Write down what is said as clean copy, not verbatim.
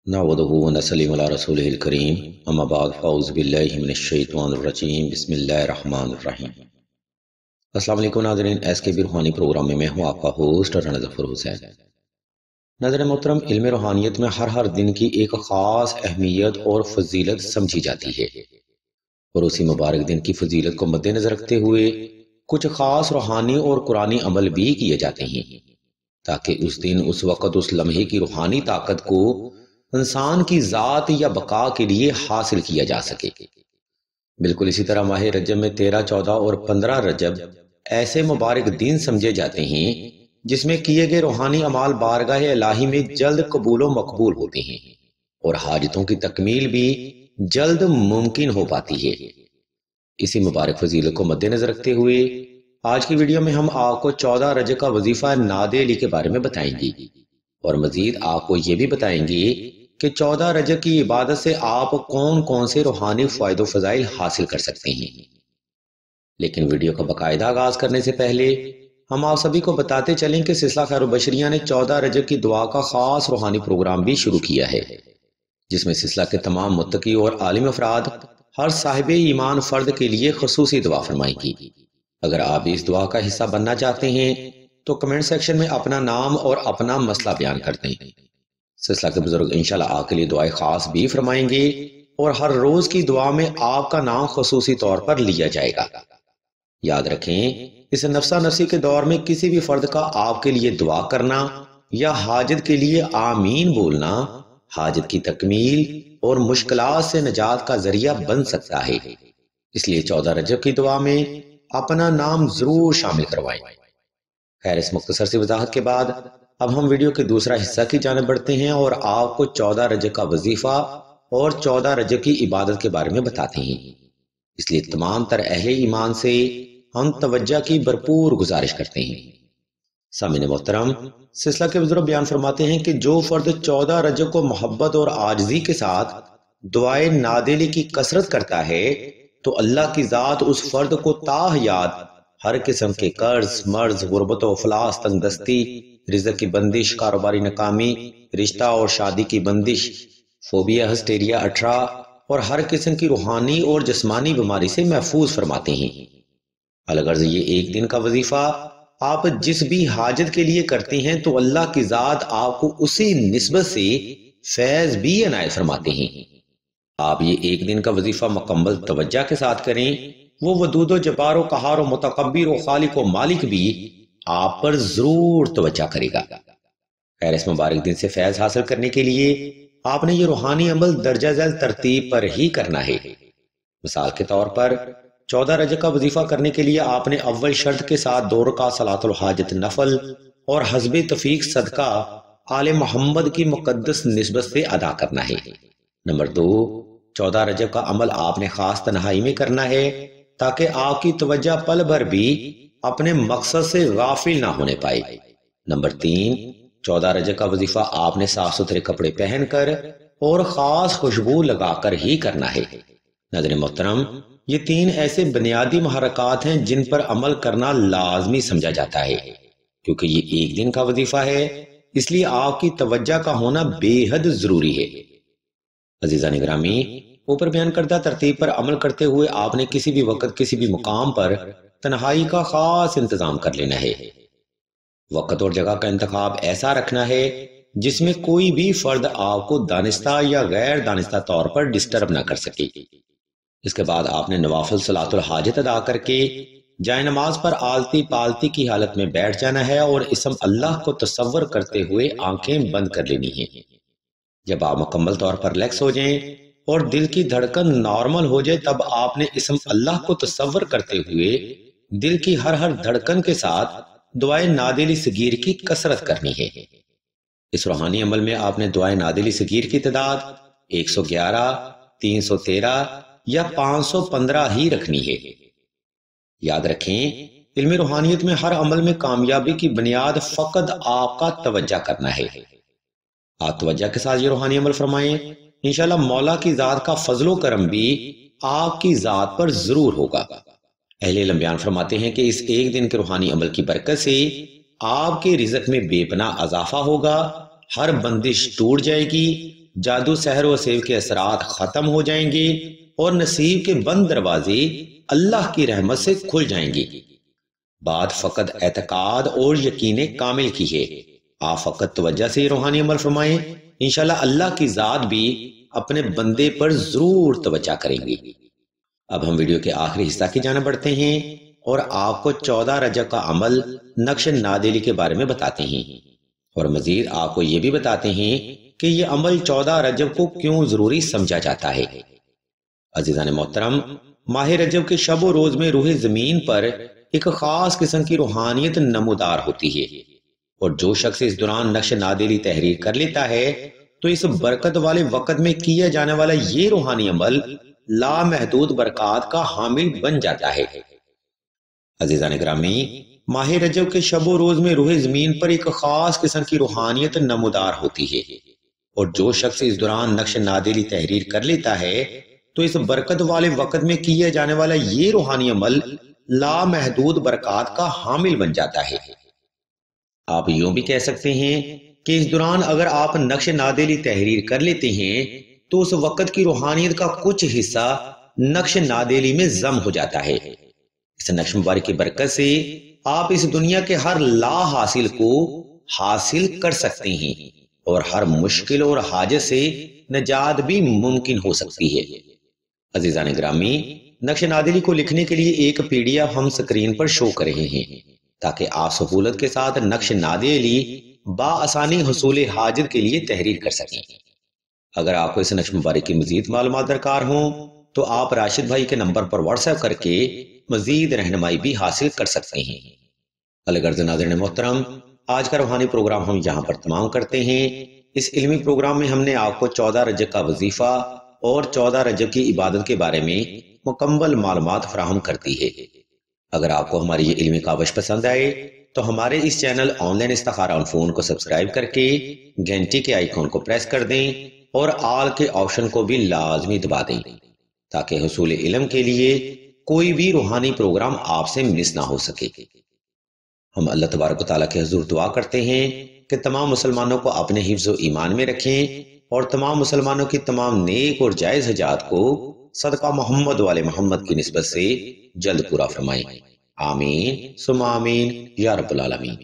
नहमदुहु व नसल्ली अला रसूलिहिल करीम अम्मा बाद फ़अऊज़ु बिल्लाहि मिनश शैतानिर रजीम बिस्मिल्लाहिर रहमानिर रहीम। अस्सलाम वालेकुम नाज़रीन, एसके बी रूहानी प्रोग्राम में मैं हूँ आपका होस्ट राना ज़फ़र हुसैन। नाज़रीन मोहतरम, इल्म रूहानियत में हर दिन की एक ख़ास अहमियत और फजीलत समझी जाती है और उसी मुबारक दिन की फजीलत को मद्देनज़र रखते हुए कुछ ख़ास रूहानी और कुरानी अमल भी किए जाते हैं ताकि उस दिन, उस वक़्त, उस लम्हे की रूहानी ताकत को इंसान की ज़ात या बका के लिए हासिल किया जा सके। बिल्कुल इसी तरह माह रजब में 13, 14 और 15 रजब ऐसे मुबारक दिन समझे जाते हैं जिसमें किए गए रूहानी अमाल बारगाह इलाही में जल्द कबूल व मकबूल होते हैं और हाजतों की तकमील भी जल्द मुमकिन हो पाती है। इसी मुबारक फजीलत को मद्देनजर रखते हुए आज की वीडियो में हम आपको 14 रजब का वजीफा नादे अली के बारे में बताएंगे और मजीद आपको ये भी बताएंगे कि 14 रजब की इबादत से आप कौन कौन से रूहानी फ़ायदे फ़ज़ाइल हासिल कर सकते हैं। लेकिन वीडियो का बाकायदा आगाज करने से पहले हम आप सभी को बताते चलें कि सिलसिला खैर बशरिया ने 14 रजब की दुआ का खास रूहानी प्रोग्राम भी शुरू किया है, जिसमें सिलसिला के तमाम मुत्तकी और आलिम अफराद हर साहिब ईमान फर्द के लिए खसूसी दुआ फरमाएंगी। अगर आप भी इस दुआ का हिस्सा बनना चाहते हैं तो कमेंट सेक्शन में अपना नाम और अपना मसला बयान कर दें। सिलसिला के बुजुर्ग इंशाल्लाह आपके लिए दुआएं खास भी फरमाएंगे और हर रोज की दुआ में आपका नाम खसूसी तौर पर लिया जाएगा। याद रखें, इस नफसा नफसी के दौर में किसी भी फर्द का आपके लिए दुआ करना या हाजत के लिए आमीन बोलना हाजत की तकमील और मुश्किलात से निजात का जरिया बन सकता है। इसलिए 14 रजब की दुआ में अपना नाम जरूर शामिल करवाएं। खैर, इस मुख्तसर सी वजाहत के बाद अब हम वीडियो के दूसरा हिस्सा की जाने बढ़ते हैं और आपको 14 रजब का वजीफा और 14 रजब की इबादत के बारे में बताते हैं। इसलिए तमाम तर अहले ईमान से हम तवज्जो की भरपूर गुजारिश करते हैं। सामिन मोहतरम, सिलसिला के बुजुर्ग बयान फरमाते हैं कि जो फर्द 14 रजब को मोहब्बत और आजिज़ी के साथ दुआए नादिली की कसरत करता है तो अल्लाह की ज़ात उस फर्द को ताहयात हर किस्म के कर्ज, मर्ज, गुर्बत व अफलास, तंगदस्ती, रिज़्क़ की बंदिश, कारोबारी नाकामी, रिश्ता और शादी की बंदिश, फोबिया, हिस्टेरिया, अठरा और हर किस्म की रूहानी और जिस्मानी बीमारी से महफूज फरमाते हैं। अलगर्ज ये एक दिन का वजीफा आप जिस भी हाजत के लिए करते हैं तो अल्लाह की ज़ात आपको उसी निस्बत से फैज भी अनायत फरमाते हैं। आप ये एक दिन का वजीफा मुकम्मल तवज्जो के साथ करें, वो वदूद जब्बार कहार मुतकब्बिर खालिक व मालिक भी आप पर जरूर तवज्जो करेगा। खैर, इस मुबारक दिन से फैज हासिल करने के लिए आपने ये रूहानी अमल दर्जा झैल तरतीब पर ही करना है। मिसाल के तौर पर 14 रजब का वजीफा करने के लिए आपने अव्वल शर्त के साथ 2 रकात सलातुल हाजत नफल और हस्बे तफीक सदका आले मोहम्मद की मुकद्दस निस्बत से अदा करना है। नंबर 2, 14 रजब का अमल आपने खास तन्हाई में करना है ताकि आपकी तवज्जो पल भर भी अपने मकसद से गाफिल ना होने पाए। नंबर 3, 14 रजब का वजीफा आपने साफ सुथरे कपड़े पहनकर और खास खुशबू लगाकर ही करना है। नाज़रीन मोहतरम, ये 3 ऐसे बुनियादी महरकात हैं जिन पर अमल करना लाजमी समझा जाता है। क्योंकि ये एक दिन का वजीफा है, इसलिए आपकी तवज्जो का होना बेहद जरूरी है। अजीज़ान ग्रामी, ऊपर बयान करदा तरतीब पर अमल करते हुए आपने किसी भी वक्त किसी भी मुकाम पर तन्हाई का खास इंतजाम कर लेना है। वक्त और जगह का इंतखाब ऐसा रखना है जिसमें कोई भी फर्द आपको दानिस्ता या गैर दानिस्ता तौर पर डिस्टर्ब ना कर सके। इसके बाद आपने नवाफिल सलातुल हाजत अदा करके जाए नमाज पर आलती पालती की हालत में बैठ जाना है और इसम अल्लाह को तसव्वुर करते हुए आंखें बंद कर लेनी है। जब आप मुकम्मल तौर पर रिलैक्स हो जाएं और दिल की धड़कन नॉर्मल हो जाए तब आपने इसम अल्लाह को तसव्वुर करते हुए दिल की हर धड़कन के साथ दुआए नादिली सगीर की कसरत करनी है। इस रूहानी अमल में आपने दुआए नादिली सगीर की तादाद 111, 313 या 515 ही रखनी है। याद रखें, इल्मी रूहानियत में हर अमल में कामयाबी की बुनियाद फकत आपका तवज्जो करना है। आप तवज्जो के साथ ये रूहानी अमल फरमाएं, इंशाल्लाह मौला की जात का फजलो करम भी आपकी जात पर जरूर होगा। अहले इल्म बयान फरमाते हैं कि इस एक दिन के रूहानी अमल की बरकत से आपके रिज़्क़ में बेपनाह अजाफा होगा, हर बंदिश टूट जाएगी جادو سحر و سیو کے اثرات ختم ہو جائیں گے اور نصیب کے بند دروازے اللہ کی رحمت سے کھل جائیں گے۔ بات فقط اعتقاد اور یقین کامل کی ہے۔ آپ فقط توجہ سے روحانی عمل فرمائیں، انشاءاللہ اللہ کی ذات بھی اپنے بندے پر ضرور توجہ کریں گے۔ اب ہم ویڈیو کے آخری حصہ کی جانب بڑھتے ہیں اور آپ کو 14 رجب کا عمل نقش نادیلی کے بارے میں بتاتے ہیں، اور مزید آپ کو یہ بھی بتاتے ہیں کہ یہ عمل 14 رجب کو کیوں ضروری سمجھا جاتا ہے۔ عزیزان محترم، ماہ رجب کے شب و روز میں روح زمین پر ایک خاص قسم کی روحانیت نمودار ہوتی ہے، اور جو شخص اس دوران نقش نادیلی تحریر کر لیتا ہے تو اس برکت والے وقت میں کیا جانے والا یہ روحانی عمل لامحدود برکات کا حامل بن جاتا ہے۔ عزیزان گرامی، ماہ رجب کے شب و روز میں روح زمین پر ایک خاص قسم کی روحانیت نمودار ہوتی ہے، اور جو شخص اس دوران نقش نادیلی تحریر کر لیتا ہے تو اس برکت والے وقت میں کیا جانے والا یہ روحانی عمل لامحدود برکات کا حامل بن جاتا ہے۔ آپ یوں بھی کہہ سکتے ہیں کہ اس دوران اگر آپ نقش نادیلی تحریر کر لیتے ہیں تو اس وقت کی روحانیت کا کچھ حصہ نقش نادیلی میں ضم ہو جاتا ہے۔ اس نقش مبارک کی برکت سے آپ اس دنیا کے ہر لا حاصل کو حاصل کر سکتے ہیں، اور ہر مشکل اور حاجت سے نجات بھی ممکن ہو سکتی ہے۔ عزیزان گرامی، نقش نادیلی کو لکھنے کے لیے ایک PDF ہم سکرین پر شو کر رہے ہیں، تاکہ آپ سہولت کے ساتھ نقش نادیلی بآسانی حصول حاجت کے لیے تحریر کر سکیں۔ اگر آپ کو اس نقش مبارک کی مزید معلومات درکار ہوں تو آپ راشد بھائی کے نمبر پر واٹس ایپ کر کے مزید رہنمائی بھی حاصل کر سکتے ہیں۔ الغرض ناظرین محترم، آج کا روحانی پروگرام ہم یہاں پر تمام کرتے ہیں۔ اس علمی پروگرام میں ہم نے آپ کو 14 رجب کا وظیفہ اور 14 رجب کی عبادت کے بارے میں مکمل معلومات فراہم کرتی ہے۔ اگر آپ کو ہماری یہ علمی کاوش پسند آئے تو ہمارے اس چینل آن لائن استخارہ آن فون کو سبسکرائب کر کے گھنٹی کے آئیکن کو پریس کر دیں اور آل کے آپشن کو بھی لازمی دبا دیں، تاکہ حصول علم کے لیے کوئی بھی روحانی پروگرام آپ سے مس نہ ہو سکے۔ ہم اللہ تبارک و تعالیٰ کے حضور دعا کرتے ہیں کہ تمام مسلمانوں کو اپنے حفظ و ایمان میں رکھیں، اور تمام مسلمانوں کی تمام نیک اور جائز حاجات کو صدقہ محمد والے محمد کی نسبت سے جلد پورا فرمائیں۔ آمین ثم آمین یا رب العالمین۔